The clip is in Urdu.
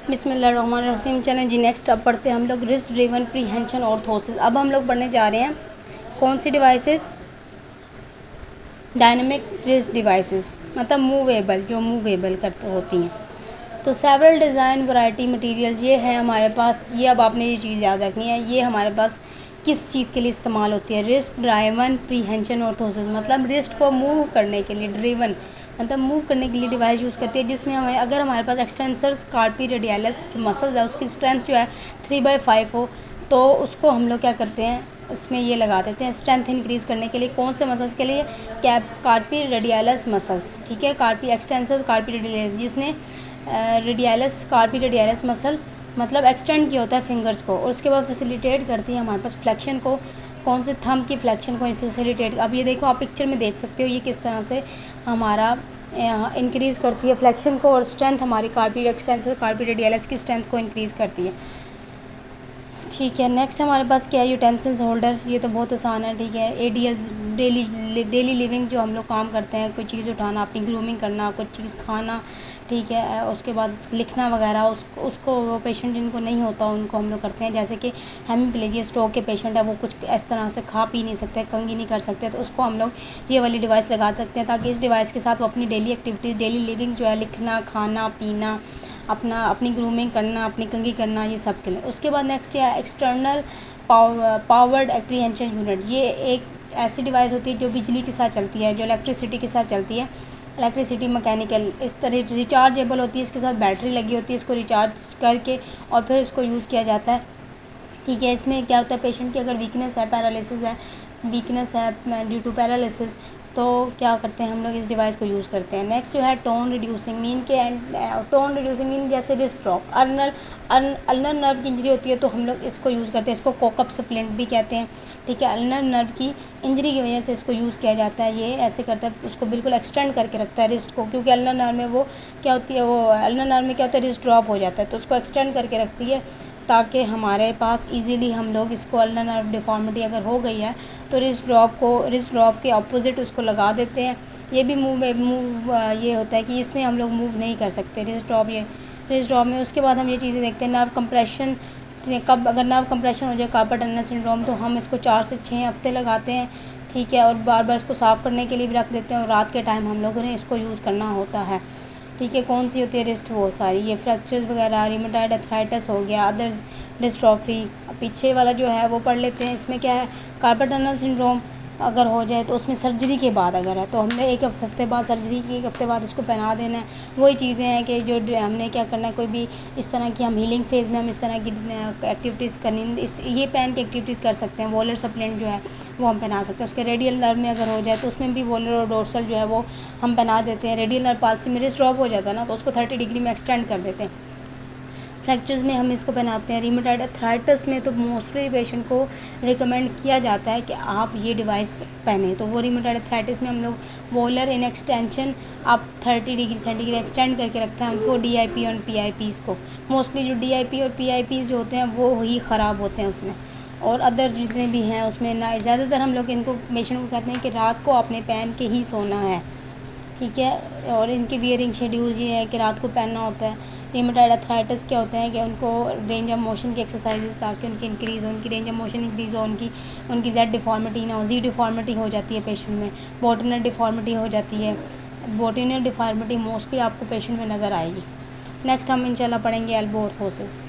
بسم اللہ الرحمن الرحیم. چلیں جی نیکسٹ اب پڑھتے ہیں ہم لوگ رسٹ ڈریون پریہنشن آرتھوسس. اب ہم لوگ پڑھنے جا رہے ہیں کون سی ڈیوائسز؟ ڈائنامک رسٹ ڈیوائسز، مطلب موویبل، جو موویبل کرتے ہوتی ہیں. تو سیورل ڈیزائن ورائٹی مٹیریلز یہ ہیں ہمارے پاس. یہ اب آپ نے یہ چیز یاد رکھنی ہے، یہ ہمارے پاس کس چیز کے لیے استعمال ہوتی ہے؟ رسٹ ڈرائیون پریہنشن آرتھوسس، مطلب رسٹ کو موو کرنے کے لیے. ڈریون مطلب موو کرنے کے لیے ڈیوائس یوز کرتی ہے، جس میں اگر ہمارے پاس ایکسٹینسرز کارپی ریڈیالس مسلز ہے، اس کی اسٹرینتھ جو ہے 3/5 ہو، تو اس کو ہم لوگ کیا کرتے ہیں، اس میں یہ لگا دیتے ہیں اسٹرینتھ انکریز کرنے کے لیے. کون سے مسلس کے لیے؟ کارپی ریڈیالس مسلس. ٹھیک ہے، کارپی ایکسٹینسرز کارپی ریڈیالس، جس نے کارپی ریڈیالس مسل مطلب ایکسٹینڈ کیا ہوتا ہے فنگرز کو، اور اس کے بعد فیسیلیٹیٹ کرتی ہے ہمارے پاس فلیکشن کو. کون سے؟ تھم کی فلیکشن کو فیسیلیٹیٹ. اب یہ دیکھو، آپ پکچر میں دیکھ سکتے ہو یہ کس طرح سے ہمارا انکریز کرتی ہے فلیکشن کو، اور اسٹرینتھ ہماری کارپی ایکسٹینسر کارپی ریڈیالس کی اسٹرینتھ کو انکریز کرتی ہے. ٹھیک ہے، نیکسٹ ہمارے پاس کیا ہے؟ یوٹینسلز ہولڈر. یہ تو بہت آسان ہے. ٹھیک ہے، ADLs ڈیلی لیونگ، جو ہم لوگ کام کرتے ہیں، کوئی چیز اٹھانا، اپنی گرومنگ کرنا، کوئی چیز کھانا. ٹھیک ہے، اس کے بعد لکھنا وغیرہ، اس کو وہ پیشنٹ جن کو نہیں ہوتا ان کو ہم لوگ کرتے ہیں. جیسے کہ ہیمیپلیجیا اسٹروک کے پیشنٹ ہے، وہ کچھ اس طرح سے کھا پی نہیں سکتے، کنگھی نہیں کر سکتے، تو اس کو ہم لوگ یہ والی ڈیوائس لگا سکتے ہیں، تاکہ اس ڈیوائس کے ساتھ وہ اپنی ڈیلی ایکٹیویٹیز، ڈیلی لیونگ جو ہے، لکھنا، کھانا پینا، اپنی گرومنگ کرنا، اپنی کنگھی کرنا، یہ سب کے لیے. اس کے بعد نیکسٹ ہے ایکسٹرنل پاورڈ اپریہنشن یونٹ. یہ ایک ایسی ڈیوائس ہوتی ہے جو بجلی کے ساتھ چلتی ہے، جو الیکٹریسٹی کے ساتھ چلتی ہے. الیکٹریسٹی مکینیکل، اس طرح ریچارجیبل ہوتی ہے، اس کے ساتھ بیٹری لگی ہوتی ہے، اس کو ریچارج کر کے اور پھر اس کو یوز کیا جاتا ہے. ٹھیک ہے، اس میں کیا ہوتا ہے، پیشنٹ کی اگر ویکنیس ہے، ویکنیس ہے ڈیو ٹو پیرالسس، تو کیا کرتے ہیں ہم لوگ اس ڈیوائس کو یوز کرتے ہیں. نیکسٹ جو ہے ٹون ریڈیوسنگ مین کے ٹون ریڈیوسنگ مین، جیسے رسٹ ڈراپ، النر نرو کی انجری ہوتی ہے تو ہم لوگ اس کو یوز کرتے ہیں. اس کو کوکپ سپلنٹ بھی کہتے ہیں. ٹھیک ہے، النر نرو کی انجری کی وجہ سے اس کو یوز کیا جاتا ہے. یہ ایسے کرتا ہے، اس کو بالکل ایکسٹینڈ کر کے رکھتا ہے رسٹ کو، کیونکہ النر نرو میں وہ کیا ہوتی ہے، وہ النر نرو میں کیا ہوتا ہے، رسٹ ڈراپ ہو جاتا ہے، تو اس کو ایکسٹینڈ کر کے رکھتی ہے، تاکہ ہمارے پاس ایزیلی ہم لوگ اس کو النر نرو ڈیفارمٹی اگر ہو گئی ہے تو رسٹ ڈراپ کے اپوزٹ اس کو لگا دیتے ہیں. یہ بھی یہ ہوتا ہے کہ اس میں ہم لوگ موو نہیں کر سکتے رسٹ ڈراپ میں. اس کے بعد ہم یہ چیزیں دیکھتے ہیں، نرو کمپریشن. اگر نرو کمپریشن ہو جائے کارپل ٹنل سنڈروم، تو ہم اس کو 4 سے 6 ہفتے لگاتے ہیں. ٹھیک ہے، اور بار بار اس کو صاف کرنے کے لیے بھی رکھ دیتے ہیں، اور رات کے ٹائم ہم لوگوں نے اس کو یوز کرنا ہوتا ہے. ٹھیک ہے، کون سی ہوتی ہے رسٹ؟ وہ ساری یہ فریکچرز وغیرہ، ریمیٹائڈ ارتھرائٹس ہو گیا، ادرز ڈسٹرافی. پیچھے والا جو ہے وہ پڑھ لیتے ہیں. اس میں کیا ہے، کارپل ٹنل سنڈروم اگر ہو جائے تو اس میں سرجری کے بعد اگر ہے تو ہم نے 1 ہفتے بعد سرجری کی، 1 ہفتے بعد اس کو پہنا دینا ہے. وہی چیزیں ہیں کہ جو ہم نے کیا کرنا ہے، کوئی بھی اس طرح کی ہم ہیلنگ فیز میں ہم اس طرح کی ایکٹیویٹیز کرنی، یہ پہن کے ایکٹیویٹیز کر سکتے ہیں. وولر سپلنٹ جو ہے وہ ہم پہنا سکتے ہیں. اس کے ریڈیل نرو میں اگر ہو جائے تو اس میں بھی وولر اور ڈورسل جو ہے وہ ہم پہنا دیتے ہیں. ریڈیل نرو پالسی میں رسٹ ڈراپ ہو جاتا ہے نا، تو اس کو 30 ڈگری میں ایکسٹینڈ کر دیتے ہیں. فریکچرز میں ہم اس کو پہناتے ہیں. ریمیٹائڈ ارتھرائٹس میں تو موسٹلی پیشنٹ کو ریکمینڈ کیا جاتا ہے کہ آپ یہ ڈیوائس پہنیں. تو وہ ریمیٹائڈ ارتھرائٹس میں ہم لوگ وولر ان ایکسٹینشن آپ 30 ڈگری سینٹی گریڈ ایکسٹینڈ کر کے رکھتے ہیں ان کو، DIP اور PIPs کو. موسٹلی جو DIP اور PIPs جو ہوتے ہیں وہ ہی خراب ہوتے ہیں اس میں، اور ادر جتنے بھی ہیں اس میں نہ. زیادہ تر ہم لوگ ان کو پیشنٹ کو کہتے ہیں کہ رات کو آپ نے پہن کے ہی سونا ہے. ٹھیک ہے، اور ان کی ویئرنگ شیڈیول یہ ہے کہ رات کو پہننا ہوتا ہے. ریمیٹائڈ ارتھرائٹس کیا ہوتے ہیں کہ ان کو رینج آف موشن کی ایکسرسائزز، تاکہ ان کی انکریز ہو، ان کی رینج آف موشن انکریز ہو، ان کی زیڈ ڈیفارمیٹی نہ ہو. زی ڈیفارمیٹی ہو جاتی ہے پیشنٹ میں، بوٹینل ڈیفارمیٹی ہو جاتی ہے. بوٹینل ڈیفارمیٹی موسٹلی آپ کو پیشنٹ میں نظر آئے گی. نیکسٹ ہم انشاءاللہ پڑھیں گے ایلبو آرتھوسس.